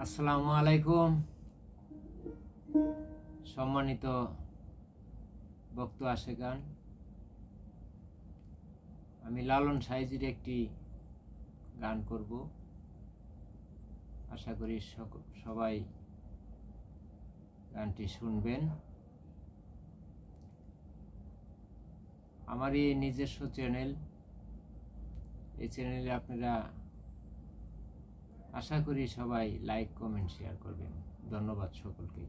আসসালামু আলাইকুম সম্মানিত ভক্ত আশেকান, আমি লালন সাইজির একটি গান করব। আশা করি সবাই গানটি শুনবেন। আমার এই নিজস্ব চ্যানেল, এই চ্যানেলে আপনারা আশা করি সবাই লাইক, কমেন্ট, শেয়ার করবেন। ধন্যবাদ সকলকে।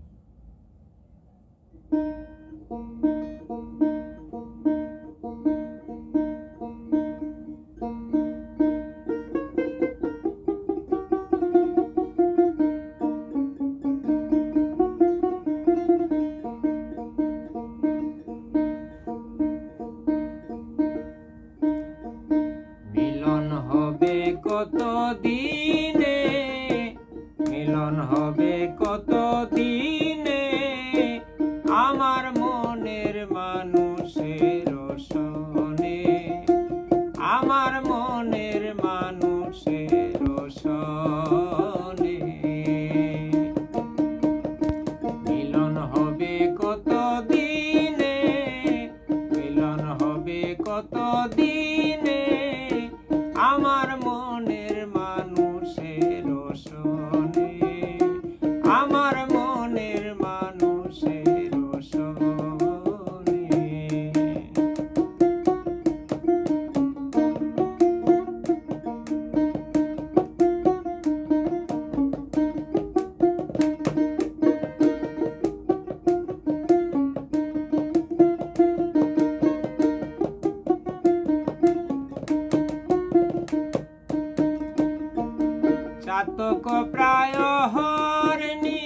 মিলন হবে কত দিনে, মিলন হবে কত দিনে, আমার মনের মানুষের সনে, আমার মনের মানুষের সনে। মিলন হবে কত দিনে, মিলন হবে কত দিনে, আমার মনের মানুষের সনে, আমার মনের মানুষের সনে। চাতক প্রায় হরনিশি,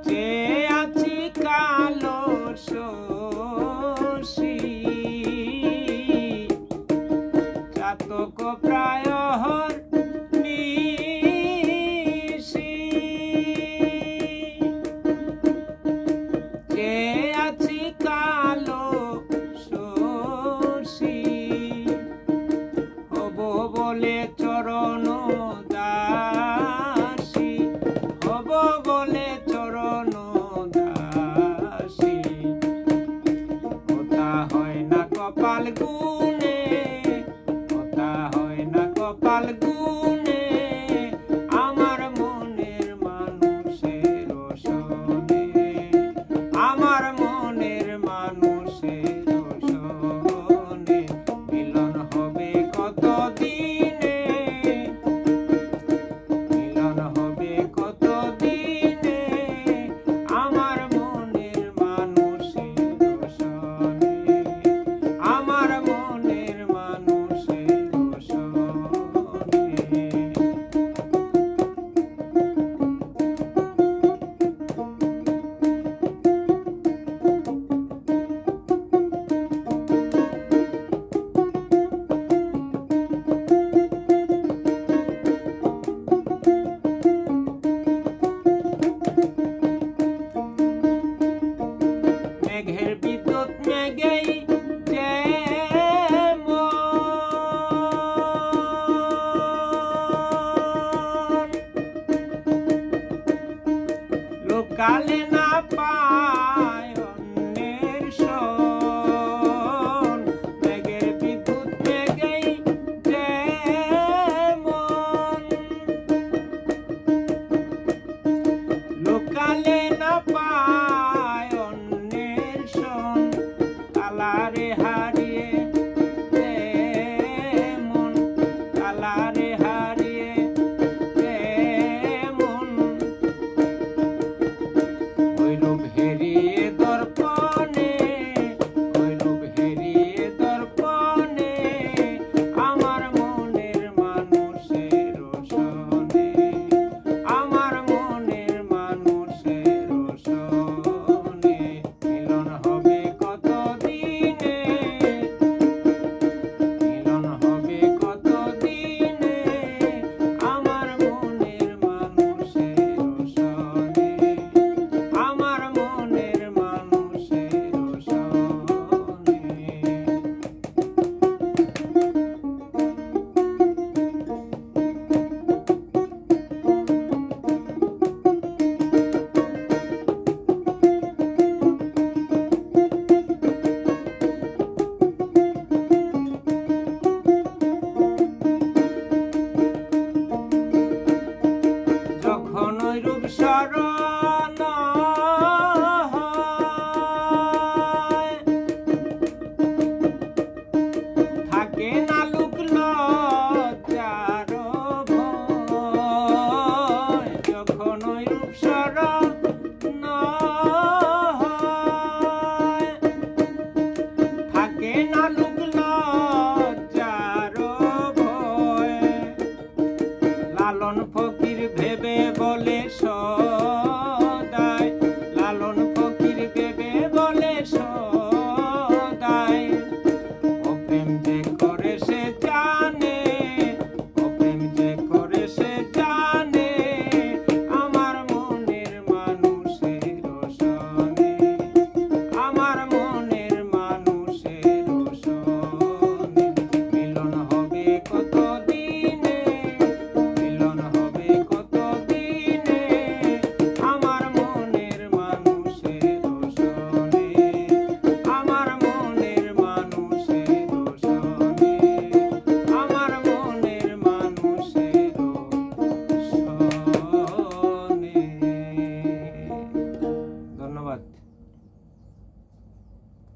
চেয়ে আছি কালো শশী, চাতক প্রায় হরনিশি, চেয়ে আছি কালো শশী, হব বলে চরণ দাসী, হব বলে চরণ দাসী। কথা হয় না কপাল গুনে, কথা হয় না কপাল গুনে, আমার মনের মানুষের সনে, আমার মনের মানুষের সনে। মিলন হবে কত দিনে, মিলন হবে কত দিনে, আমার মনের মানুষের সনে, আমার মনের মানুষের সনে। মেঘের বিদ্যুৎ মেঘেই যেমন, লোকালে না পায় অন্যের সন। মেঘের বিদ্যুৎ মেঘেই যেমন, লোকালে না পায় অন্যের সন। কালারে হারিয়ে যেমন, কালারে হারিয়ে যেমন, ওই রূপ হেরিয়ে চেক